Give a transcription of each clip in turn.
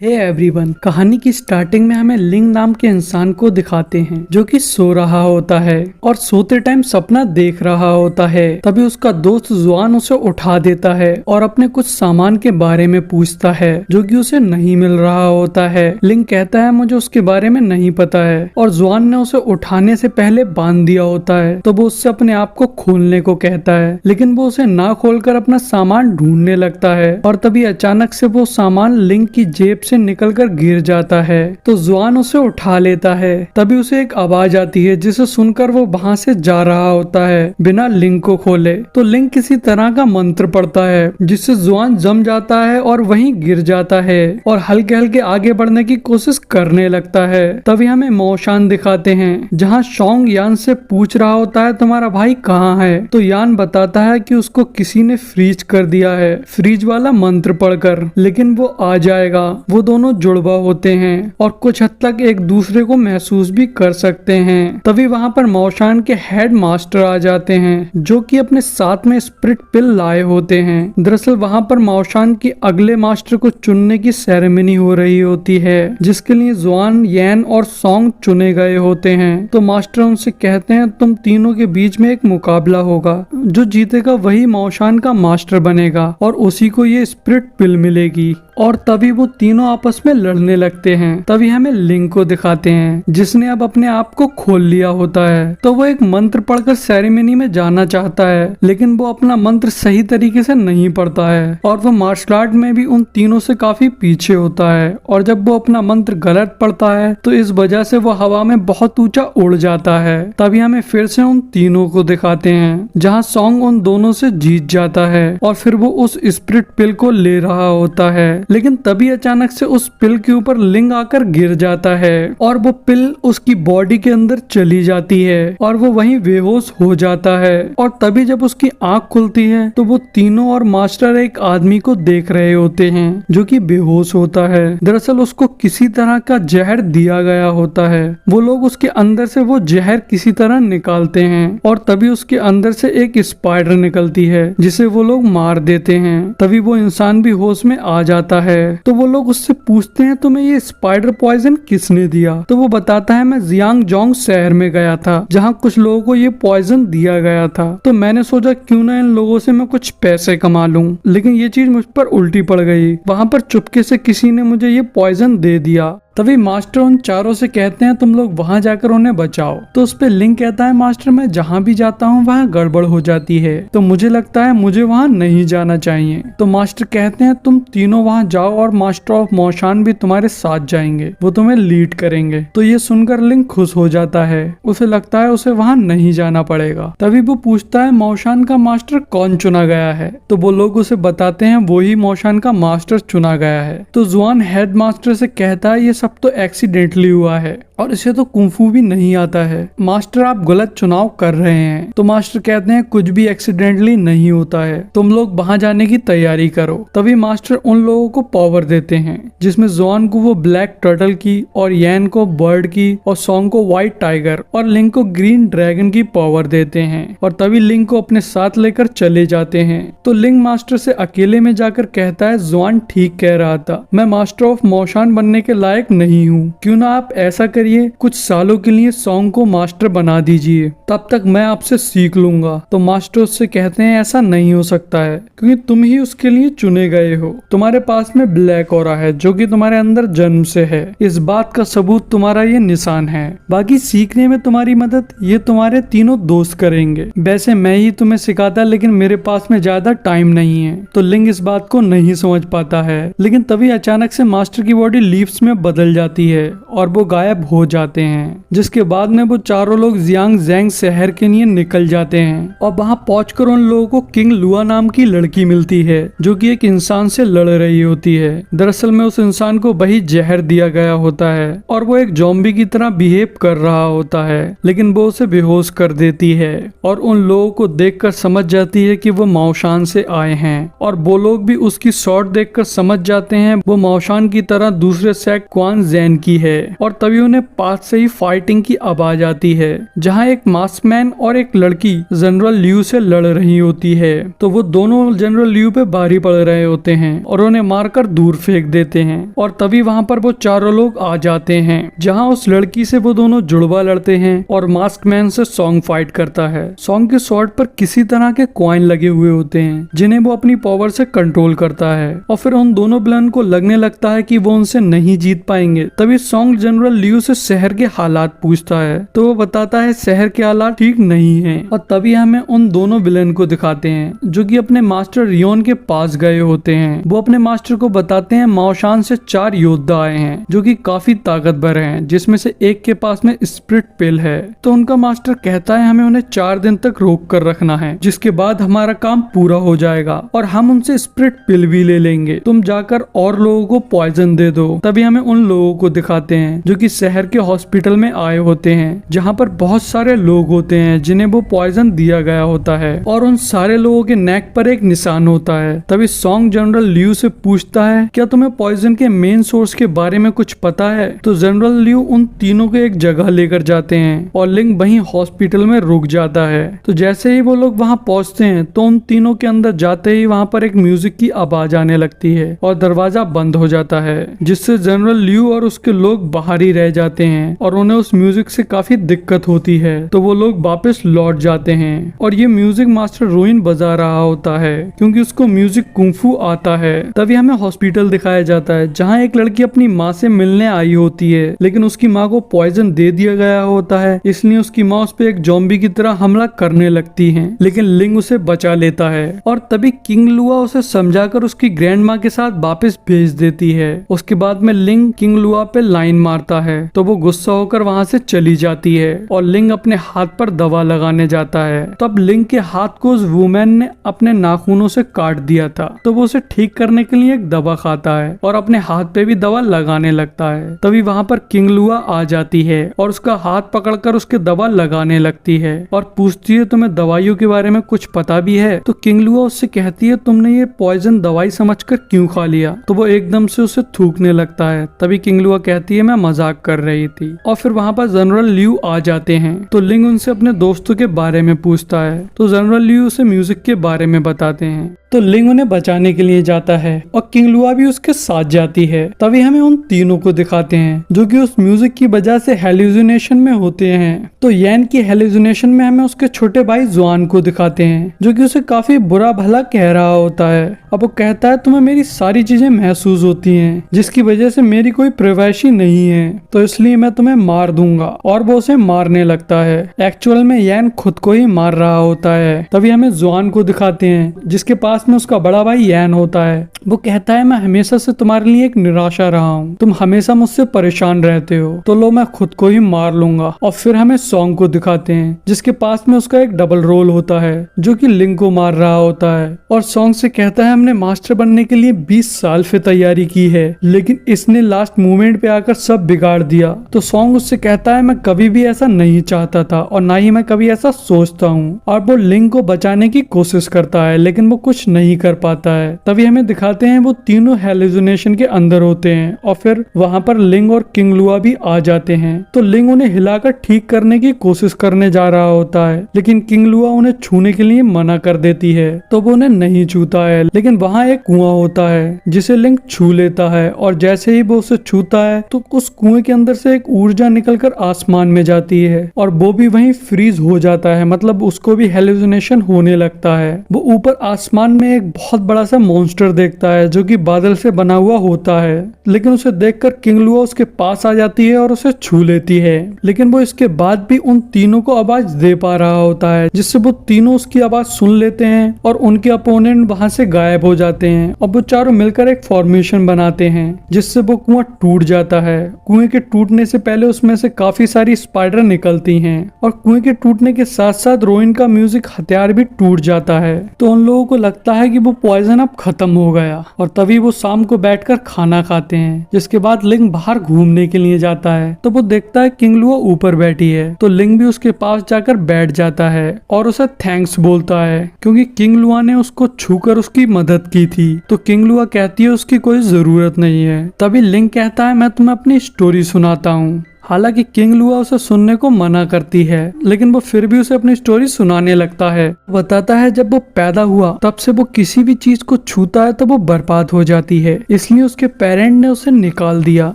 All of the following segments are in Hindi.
हे एवरीवन, कहानी की स्टार्टिंग में हमें लिंग नाम के इंसान को दिखाते हैं जो कि सो रहा होता है और सोते टाइम सपना देख रहा होता है। तभी उसका दोस्त जुआन उसे उठा देता है और अपने कुछ सामान के बारे में पूछता है जो कि उसे नहीं मिल रहा होता है। लिंग कहता है मुझे उसके बारे में नहीं पता है और जुआन ने उसे उठाने से पहले बांध दिया होता है, तो वो उससे अपने आप को खोलने को कहता है, लेकिन वो उसे ना खोलकर अपना सामान ढूंढने लगता है और तभी अचानक से वो सामान लिंग की जेब से निकलकर गिर जाता है। तो जुआन उसे उठा लेता है। तभी उसे एक आवाज आती है जिसे सुनकर वो वहां से जा रहा होता है बिना लिंग को खोले। तो लिंग किसी तरह का मंत्र पढ़ता है जिससे जुआन जम जाता है और वहीं गिर जाता है और हल्के हल्के आगे बढ़ने की कोशिश करने लगता है। तभी हमें मौशान दिखाते हैं जहाँ शोंग यान से पूछ रहा होता है तुम्हारा भाई कहाँ है। तो यान बताता है कि उसको किसी ने फ्रीज कर दिया है फ्रीज वाला मंत्र पढ़कर, लेकिन वो आ जाएगा। वो दोनों जुड़वा होते हैं और कुछ हद तक एक दूसरे को महसूस भी कर सकते हैं। तभी वहाँ पर मौशान के हेड मास्टर आ जाते हैं जो कि अपने साथ में स्पिरिट पिल लाए होते हैं। दरअसल वहाँ पर मौशान की अगले मास्टर को चुनने की सेरेमनी हो रही होती है जिसके लिए जुआन, यैन और सॉन्ग चुने गए होते हैं। तो मास्टर उनसे कहते हैं तुम तीनों के बीच में एक मुकाबला होगा, जो जीतेगा वही मौशान का मास्टर बनेगा और उसी को ये स्पिरिट पिल मिलेगी। और तभी वो तीनों आपस में लड़ने लगते हैं। तभी हमें लिंग को दिखाते हैं जिसने अब अपने आप को खोल लिया होता है। तो वो एक मंत्र पढ़कर सेरेमनी में जाना चाहता है, लेकिन वो अपना मंत्र सही तरीके से नहीं पढ़ता है और वो मार्शल आर्ट में भी उन तीनों से काफी पीछे होता है। और जब वो अपना मंत्र गलत पढ़ता है तो इस वजह से वो हवा में बहुत ऊंचा उड़ जाता है। तभी हमें फिर से उन तीनों को दिखाते हैं जहाँ सॉन्ग उन दोनों से जीत जाता है और फिर वो उस स्पिरिट पिल को ले रहा होता है, लेकिन तभी अचानक से उस पिल के ऊपर लिंग आकर गिर जाता है और वो पिल उसकी बॉडी के अंदर चली जाती है और वो वहीं बेहोश हो जाता है। और तभी जब उसकी आंख खुलती है तो वो तीनों और मास्टर एक आदमी को देख रहे होते हैं जो कि बेहोश होता है। दरअसल उसको किसी तरह का जहर दिया गया होता है। वो लोग उसके अंदर से वो जहर किसी तरह निकालते हैं और तभी उसके अंदर से एक स्पाइडर निकलती है जिसे वो लोग मार देते हैं। तभी वो इंसान भी होश में आ जाता है। तो वो लोग उससे पूछते हैं तुम्हें ये स्पाइडर पॉइजन किसने दिया। तो वो बताता है मैं जियांग जोंग शहर में गया था जहाँ कुछ लोगों को ये पॉइजन दिया गया था, तो मैंने सोचा क्यों ना इन लोगों से मैं कुछ पैसे कमा लूं, लेकिन ये चीज मुझ पर उल्टी पड़ गई। वहाँ पर चुपके से किसी ने मुझे ये पॉइजन दे दिया। तभी मास्टर उन चारों से कहते हैं तुम लोग वहां जाकर उन्हें बचाओ। तो उस पे लिंग कहता है मास्टर मैं जहाँ भी जाता हूँ वहाँ गड़बड़ हो जाती है, तो मुझे लगता है मुझे वहाँ नहीं जाना चाहिए। तो मास्टर कहते हैं तुम तीनों वहाँ जाओ और मास्टर ऑफ मौशान भी तुम्हारे साथ जाएंगे, वो तुम्हें लीड करेंगे। तो ये सुनकर लिंग खुश हो जाता है, उसे लगता है उसे वहाँ नहीं जाना पड़ेगा। तभी वो पूछता है मौशान का मास्टर कौन चुना गया है। तो वो लोग उसे बताते हैं वो ही मौशान का मास्टर चुना गया है। तो जुआन हेड मास्टर से कहता है ये सब तो एक्सीडेंटली हुआ है और इसे तो कुंफू भी नहीं आता है, मास्टर आप गलत चुनाव कर रहे हैं। तो मास्टर कहते हैं कुछ भी एक्सीडेंटली नहीं होता है, तुम लोग वहां जाने की तैयारी करो। तभी मास्टर उन लोगों को पावर देते हैं जिसमें जुआन को वो ब्लैक टर्टल की और यैन को बर्ड की और सॉन्ग को व्हाइट टाइगर और लिंग को ग्रीन ड्रैगन की पावर देते हैं। और तभी लिंग को अपने साथ लेकर चले जाते हैं। तो लिंग मास्टर से अकेले में जाकर कहता है जुआन ठीक कह रहा था, मैं मास्टर ऑफ मौशान बनने के लायक नहीं हूँ, क्यों ना आप ऐसा करिए कुछ सालों के लिए सॉन्ग को मास्टर बना दीजिए, तब तक मैं आपसे सीख लूंगा। तो मास्टर उससे कहते हैं ऐसा नहीं हो सकता है क्योंकि तुम ही उसके लिए चुने गए हो, तुम्हारे पास में ब्लैक ऑरा है जो कि तुम्हारे अंदर जन्म से है, इस बात का सबूत तुम्हारा ये निशान है। बाकी सीखने में तुम्हारी मदद ये तुम्हारे तीनों दोस्त करेंगे, वैसे मैं ही तुम्हें सिखाता लेकिन मेरे पास में ज्यादा टाइम नहीं है। तो लिंग इस बात को नहीं समझ पाता है, लेकिन तभी अचानक से मास्टर की बॉडी लीव्स में बदल जाती है और वो गायब हो जाते हैं, जिसके बाद में वो चारों लोग जियांग जैंग शहर के लिए निकल जाते हैं। और वहां पहुंचकर उन लोगों को किंग लुआ नाम की लड़की मिलती है जो कि एक इंसान से लड़ रही होती है। दरअसल में उस इंसान को वही जहर दिया गया होता है और वो एक ज़ॉम्बी की तरह बिहेव कर रहा होता है, लेकिन वो उसे बेहोश कर देती है और उन लोगों को देखकर समझ जाती है कि वो मौशान से आए हैं। और वो लोग भी उसकी शॉट देखकर समझ जाते हैं वो मौशान की तरह दूसरे सेक्ट क्वान जैन की है। और तभी उन्हें पास से ही फाइटिंग की आवाज आती है जहां एक मास्क मैन और एक लड़की जनरल लियू से लड़ रही होती है। तो वो दोनों जनरल लियू पे भारी पड़ रहे होते हैं और उन्हें मारकर दूर फेंक देते हैं। और तभी वहाँ पर वो चारों लोग आ जाते हैं, जहाँ उस लड़की से वो दोनों जुड़वा लड़ते हैं और मास्क मैन से सॉन्ग फाइट करता है। सॉन्ग के शॉर्ट पर किसी तरह के कॉइन लगे हुए होते हैं जिन्हें वो अपनी पावर से कंट्रोल करता है। और फिर उन दोनों विलन को लगने लगता है कि वो उनसे नहीं जीत पाएंगे। तभी सॉन्ग जनरल लियू से शहर के हालात पूछता है, तो वो बताता है शहर के हालात ठीक नहीं है। और तभी हमें उन दोनों विलन को दिखाते हैं जो कि अपने मास्टर रियोन के पास गए होते हैं। वो अपने मास्टर को बताते हैं माओशान से 4 योद्धा आए हैं जो कि काफी ताकतवर हैं, जिसमें से एक के पास में स्प्रिट पिल है। तो उनका मास्टर कहता है हमें उन्हें 4 दिन तक रोक कर रखना है, जिसके बाद हमारा काम पूरा हो जाएगा और हम उनसे स्प्रिट पिल भी ले लेंगे। तुम जाकर और लोगों को पॉइजन दे दो। तभी हमें उन लोगों को दिखाते हैं जो कि शहर के हॉस्पिटल में आए होते हैं, जहाँ पर बहुत सारे लोग होते हैं जिन्हें वो पॉइजन दिया गया होता है और उन सारे लोगों के नेक पर एक निशान होता है। तभी सॉन्ग जनरल लियू से पूछता है क्या तुम्हें पॉइजन के मेन सोर्स के बारे में कुछ पता है? तो जनरल लियू उन तीनों को एक जगह लेकर जाते हैं और लिंग वहीं हॉस्पिटल में रुक जाता है। तो जैसे ही वो लोग वहाँ पहुँचते हैं तो उन तीनों के अंदर जाते ही वहाँ पर एक म्यूजिक की आवाज आने लगती है और दरवाजा बंद हो जाता है, जिससे जनरल लियू और उसके लोग बाहर ही रह जाते हैं और उन्हें उस म्यूजिक से काफी दिक्कत होती है। तो वो लोग वापस लौट जाते हैं और ये म्यूजिक मास्टर रोइन बजा रहा होता है क्योंकि उसको म्यूजिक कुंफू आता है। तभी हमें हॉस्पिटल दिखाया जाता है जहाँ एक लड़की अपनी माँ से मिलने आई होती है, लेकिन उसकी माँ को पॉइजन दे दिया गया होता है, इसलिए उसकी माँ उस पे एक ज़ॉम्बी की तरह हमला करने लगती है, लेकिन लिंग उसे बचा लेता है। और तभी किंग लुआ उसे समझाकर उसकी ग्रैंड माँ के साथ वापस भेज देती है। उसके बाद में लिंग किंग लुआ पे लाइन मारता है तो वो गुस्सा होकर वहाँ से चली जाती है और लिंग अपने हाथ पर दवा लगाने जाता है। तब लिंग के हाथ को उस वुमेन ने अपने नाखूनों से काट दिया था, तो वो उसे ठीक करने के लिए एक दवा खाता है और अपने हाथ पे भी दवा लगाने लगता है। तभी वहाँ पर किंग लुआ आ जाती है और उसका हाथ पकड़कर उसके दवा लगाने लगती है और पूछती है तुम्हें दवाइयों के बारे में कुछ पता भी है? तो किंग लुआ उससे कहती है तुमने ये पॉइजन दवाई समझकर क्यों खा लिया? तो वो एकदम से उसे थूकने लगता है। तभी किंग लुआ कहती है मैं मजाक कर रही थी। और फिर वहाँ पर जनरल लियू आ जाते हैं तो लिंग उनसे अपने दोस्तों के बारे में पूछता है तो जनरल लियू उसे म्यूजिक के बारे में बताते हैं। तो लिंग उन्हें बचाने के लिए जाता है और किंग लुआ भी उसके साथ जाती है। तभी हमें उन तीनों को दिखाते हैं जो कि उस म्यूजिक की वजह से हेलुसिनेशन में होते हैं। तो यैन की हेलुसिनेशन में हमें उसके छोटे भाई जुआन को दिखाते हैं जो कि उसे काफी बुरा भला कह रहा होता है। अब वो कहता है तुम्हें मेरी सारी चीजें महसूस होती हैं जिसकी वजह से मेरी कोई प्रिवाइसी नहीं है, तो इसलिए मैं तुम्हें मार दूंगा। और वो उसे मारने लगता है। एक्चुअल में यैन खुद को ही मार रहा होता है। तभी हमें जुआन को दिखाते हैं जिसके पास में उसका बड़ा भाई यैन होता है। वो कहता है मैं हमेशा से तुम्हारे लिए एक निराशा रहा हूँ, तुम हमेशा मुझसे परेशान रहते हो, तो लो मैं खुद को ही मार लूंगा। और फिर हमें सॉन्ग को दिखाते हैं जिसके पास में उसका एक डबल रोल होता है जो कि लिंग को मार रहा होता है और सॉन्ग से कहता है हमने मास्टर बनने के लिए 20 साल से तैयारी की है, लेकिन इसने लास्ट मोमेंट पे आकर सब बिगाड़ दिया। तो सॉन्ग उससे कहता है मैं कभी भी ऐसा नहीं चाहता था और ना ही मैं कभी ऐसा सोचता हूँ। और वो लिंग को बचाने की कोशिश करता है लेकिन वो कुछ नहीं कर पाता है। तभी हमें दिखाते हैं वो तीनों हेलुसिनेशन के अंदर होते हैं और फिर वहाँ पर लिंग और किंग लुआ भी आ जाते हैं। तो लिंग उन्हें हिलाकर ठीक करने की कोशिश करने जा रहा होता है लेकिन किंग लुआ उन्हें छूने के लिए मना कर देती है, तो वो उन्हें नहीं छूता है। लेकिन वहाँ एक कुआं होता है जिसे लिंग छू लेता है और जैसे ही वो उसे छूता है तो उस कुएं के अंदर से एक ऊर्जा निकलकर आसमान में जाती है और वो भी वहीं फ्रीज हो जाता है, मतलब उसको भी हेलुसिनेशन होने लगता है। वो ऊपर आसमान में एक बहुत बड़ा सा मॉन्स्टर देखता है जो कि बादल से बना हुआ होता है, लेकिन उसे देखकर किंग लुआ उसके पास आ जाती है और उसे छू लेती है। लेकिन वो इसके बाद भी उन तीनों को आवाज दे पा रहा होता है जिससे वो तीनों उसकी आवाज सुन लेते हैं और उनके अपोनेंट वहां से गायब हो जाते हैं और वो चारों मिलकर एक फॉर्मेशन बनाते हैं जिससे वो कुआं टूट जाता है। कुएं के टूटने से पहले उसमें से काफी सारी स्पाइडर निकलती हैं और कुएं के टूटने के साथ साथ रोइन का म्यूजिक हथियार भी टूट जाता है। तो उन लोगों को लगता है कि वो पॉइजन अब खत्म हो गया और तभी वो शाम को बैठकर खाना खाते हैं, जिसके बाद लिंग बाहर घूमने के लिए जाता है। तो वो देखता है किंग लुआ ऊपर बैठी है, तो लिंग भी उसके पास जाकर बैठ जाता है और उसे थैंक्स बोलता है क्योंकि किंग लुआ ने उसको छूकर उसकी मदद की थी। तो किंग लुआ कहती है उसकी कोई जरूरत नहीं है। तभी लिंग कहता है मैं तुम्हें अपनी स्टोरी सुनाता हूँ। हालांकि किंग लुआ उसे सुनने को मना करती है, लेकिन वो फिर भी उसे अपनी स्टोरी सुनाने लगता है। बताता है जब वो पैदा हुआ तब से वो किसी भी चीज को छूता है तो वो बर्बाद हो जाती है, इसलिए उसके पेरेंट ने उसे निकाल दिया।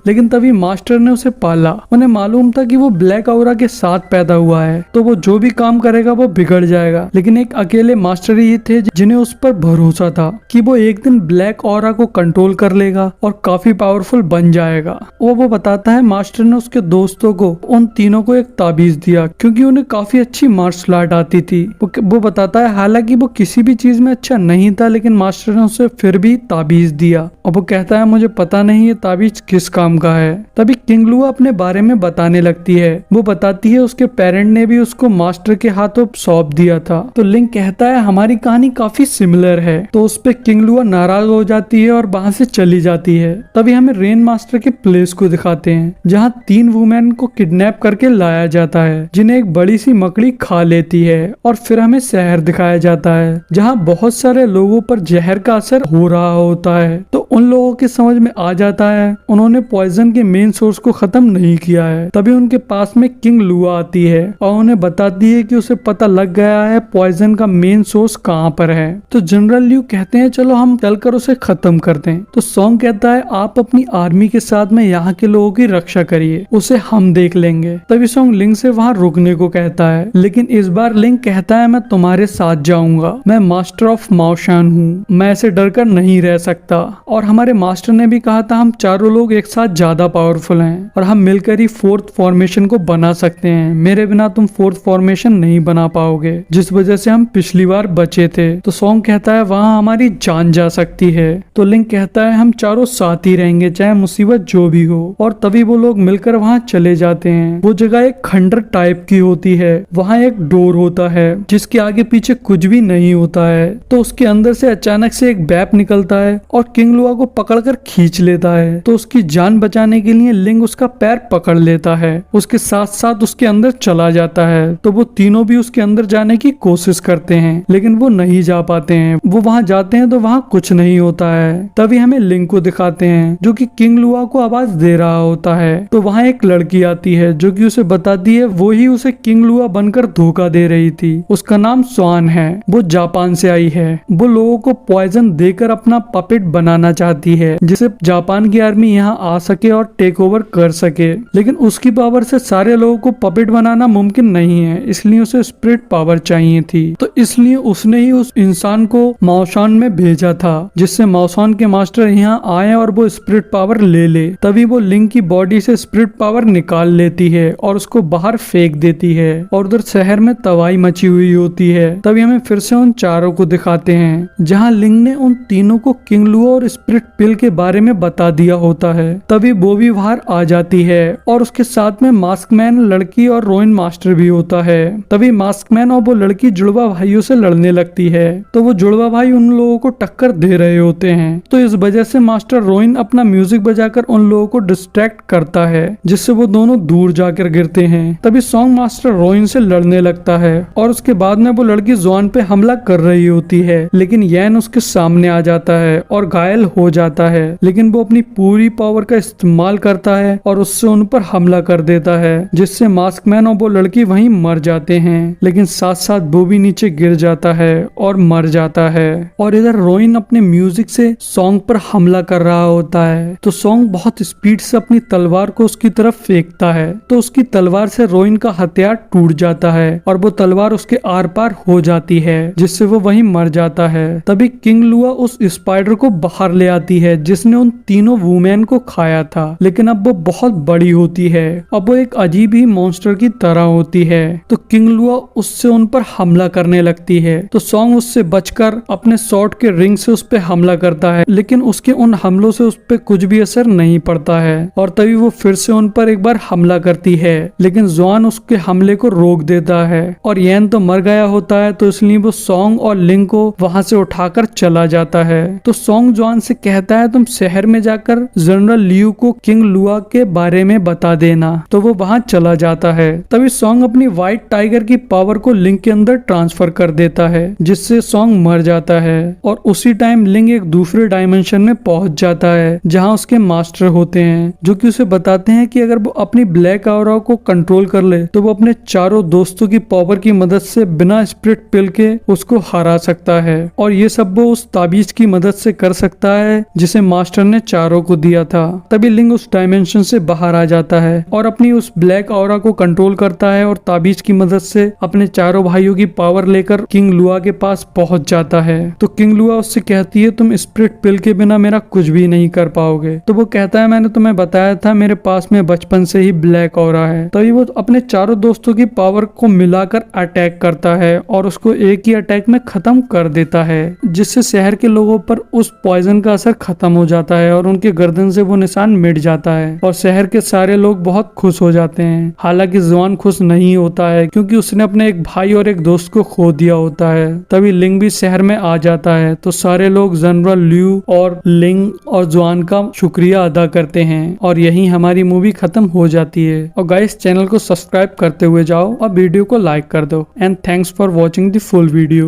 लेकिन तभी मास्टर ने उसे पाला। उन्हें मालूम था कि वो ब्लैक ऑरा के साथ पैदा हुआ है, तो वो जो भी काम करेगा वो बिगड़ जाएगा। लेकिन एक अकेले मास्टर ही थे जिन्हें उस पर भरोसा था कि वो एक दिन ब्लैक ऑरा को कंट्रोल कर लेगा और काफी पावरफुल बन जाएगा। वो बताता है मास्टर ने उसके दोस्तों को, उन तीनों को एक ताबीज दिया क्योंकि उन्हें काफी अच्छी मार्शल आर्ट आती थी। वो बताता है हालांकि वो किसी भी चीज में अच्छा नहीं था, लेकिन मास्टर ने उसे फिर भी ताबीज दिया। और वो कहता है मुझे पता नहीं ये ताबीज किस काम का है। तभी किंग लुआ अपने बारे में बताने लगती है। वो बताती है उसके पेरेंट ने भी उसको मास्टर के हाथों सौंप दिया था। तो लिंक कहता है हमारी कहानी काफी सिमिलर है। तो उस पे किंग लुआ नाराज हो जाती है और वहां से चली जाती है। तभी हमें रेन मास्टर के प्लेस को दिखाते हैं जहाँ 3 वुमेन को किडनैप करके लाया जाता है, जिन्हें एक बड़ी सी मकड़ी खा लेती है। और फिर हमें शहर दिखाया जाता है जहाँ बहुत सारे लोगों पर जहर का असर हो रहा होता है। तो उन लोगों के समझ में आ जाता है उन्होंने पॉइजन के मेन सोर्स को खत्म नहीं किया है। तभी उनके पास में किंग लुआ आती है और उन्हें बताती है कि उसे पता लग गया है पॉइजन का मेन सोर्स कहाँ पर है। तो जनरल ल्यू कहते हैं चलो हम चलकर उसे खत्म करते हैं। तो सॉन्ग कहता है आप अपनी आर्मी के साथ में यहाँ के लोगों की रक्षा करिए, उसे हम देख लेंगे। तभी सॉन्ग लिंक से वहाँ रुकने को कहता है, लेकिन इस बार लिंक कहता है मैं तुम्हारे साथ जाऊंगा, मैं मास्टर ऑफ माओशान हूँ, मैं ऐसे डर कर नहीं रह सकता। और हमारे मास्टर ने भी कहा था हम चारों लोग एक साथ ज्यादा पावरफुल हैं और हम मिलकर ही 4th फॉर्मेशन को बना सकते हैं। मेरे बिना तुम 4th फॉर्मेशन नहीं बना पाओगे, जिस वजह से हम पिछली बार बचे थे। तो सॉन्ग कहता है वहाँ हमारी जान जा सकती है। तो लिंक कहता है हम चारों साथ ही रहेंगे चाहे मुसीबत जो भी हो। और तभी वो लोग मिलकर वहाँ चले जाते हैं। वो जगह एक खंडर टाइप की होती है, वहाँ एक डोर होता है जिसके आगे पीछे कुछ भी नहीं होता है। तो उसके अंदर से अचानक से एक बैप निकलता है और किंग लुआ को पकड़कर खींच लेता है। तो उसकी जान बचाने के लिए लिंग उसका पैर पकड़ लेता है, उसके साथ साथ उसके अंदर चला जाता है। तो वो तीनों भी उसके अंदर जाने की कोशिश करते हैं, लेकिन वो नहीं जा पाते हैं। वो वहाँ जाते हैं तो वहाँ कुछ नहीं होता है। तभी हमें लिंग को दिखाते हैं जो कि किंग लुआ को आवाज दे रहा होता है। तो वहाँ एक लड़की आती है जो कि उसे बताती है वो ही उसे किंग लुआ बनकर धोखा दे रही थी। उसका नाम स्वान है, वो जापान से आई है। वो लोगों को पॉइजन देकर अपना पपेट बनाना चाहती है जिससे जापान की आर्मी यहाँ आ सके और टेक ओवर कर सके। लेकिन उसकी पावर से सारे लोगों को पपेट बनाना मुमकिन नहीं है, इसलिए उसे स्पिरिट पावर चाहिए थी। तो इसलिए उसने ही उस इंसान को माओशान में भेजा था जिससे माओशान के मास्टर यहाँ आए और वो स्पिरिट पावर ले ले। तभी वो लिंक की बॉडी से स्पिरिट पावर निकाल लेती है और उसको बाहर फेंक देती है और उधर शहर में तबाही मची हुई होती है। तभी हमें फिर से उन चारों को दिखाते हैं जहाँ लिंक ने उन तीनों को किंग लुआ और स्पिरिट पिल के बारे में बता दिया होता है। तभी वो भी बाहर आ जाती है और उसके साथ में मास्कमैन, लड़की और रोइन मास्टर भी होता है। तभी मास्कमैन और वो लड़की जुड़वा भाइयों से लड़ने लगती है। तो वो जुड़वा भाई उन लोगों को टक्कर दे रहे होते हैं। तो इस वजह से मास्टर रोइन अपना म्यूजिक बजाकर उन लोगों को डिस्ट्रैक्ट करता है जिससे वो दोनों दूर जाकर गिरते हैं। तभी सॉन्ग मास्टर रोइन से लड़ने लगता है और उसके बाद में वो लड़की जॉन पे हमला कर रही होती है, लेकिन यैन उसके सामने आ जाता है और घायल हो जाता है। लेकिन वो अपनी पूरी पावर का इस्तेमाल करता है और उससे उन पर हमला कर देता है जिससे मास्कमैन और वो लड़की वहीं मर जाते हैं। लेकिन साथ साथ वो भी नीचे गिर जाता है और मर जाता है। और इधर रोइन अपने म्यूजिक से सॉन्ग पर हमला कर रहा होता है। तो सॉन्ग बहुत स्पीड से अपनी तलवार को उसकी तरफ फेंकता है। तो उसकी तलवार से रोइन का हथियार टूट जाता है और वो तलवार उसके आर पार हो जाती है जिससे वो वहीं मर जाता है। तभी किंग लुआ उस स्पाइडर को बाहर ले आती है जिसने उन तीनों वुमेन को खाया था, लेकिन अब वो बहुत बड़ी होती है। अब वो एक अजीब ही मॉन्स्टर की तरह होती है। तो किंग लुआ उससे उन पर हमला करने लगती है। तो सॉन्ग उससे बचकर अपने शॉर्ट के रिंग से उस पर हमला करता है, लेकिन उसके उन हमलों से उस पर कुछ भी असर नहीं पड़ता है। और तभी वो फिर से उन पर एक बार हमला करती है, लेकिन जॉन उसके हमले को रोक देता है और यैन तो मर गया होता है। तो इसलिए वो सॉन्ग और लिंग को वहां से उठाकर चला जाता है। तो सॉन्ग जॉन से कहता है तुम शहर में जाकर जनरल लियू को किंग लुआ के बारे में बता देना। तो वो वहां चला जाता है। तभी सॉन्ग अपनी व्हाइट टाइगर की पावर को लिंग के अंदर ट्रांसफर कर देता है जिससे सॉन्ग मर जाता है। और उसी टाइम लिंग एक दूसरे डायमेंशन में पहुंच जाता है जहां उसके मास्टर होते हैं जो कि उसे बताते हैं कि अगर वो अपनी ब्लैक ऑरा को कंट्रोल कर ले तो वो अपने चारों दोस्तों की पावर की मदद से बिना स्पिरिट पिल के उसको हरा सकता है। और ये सब वो उस ताबीज की मदद से कर सकता है जिसे मास्टर ने चारों को दिया था। तभी लिंग उस डायमेंशन से बाहर आ जाता है और अपनी उस ब्लैक ऑरा को कंट्रोल करता है और ताबीज की मदद से अपने चारों भाइयों की पावर लेकर किंग लुआ के पास पहुंच जाता है। तो किंग लुआ उससे कहती है तुम स्पिरिट पिल के बिना मेरा कुछ भी नहीं कर पाओगे। तो वो कहता है मैंने तुम्हें बताया था मेरे पास में बचपन से ही ब्लैक ऑरा है। तभी वो अपने चारों दोस्तों की पावर को मिलाकर अटैक करता है और उसको एक ही अटैक में खत्म कर देता है, जिससे शहर के लोगों पर उस पॉइजन का असर खत्म हो जाता है और उनके गर्दन से वो निशान मिट जाता है और शहर के सारे लोग बहुत खुश हो जाते हैं। हालांकि जुआन खुश नहीं होता है क्योंकि उसने अपने एक भाई और एक दोस्त को खो दिया होता है। तभी लिंग भी शहर में आ जाता है तो सारे लोग जनरल ल्यू और लिंग और जुआन का शुक्रिया अदा करते हैं और यही हमारी मूवी खत्म हो जाती है। और गाइस चैनल को सब्सक्राइब करते हुए जाओ और वीडियो को लाइक कर दो। And thanks for watching the full video.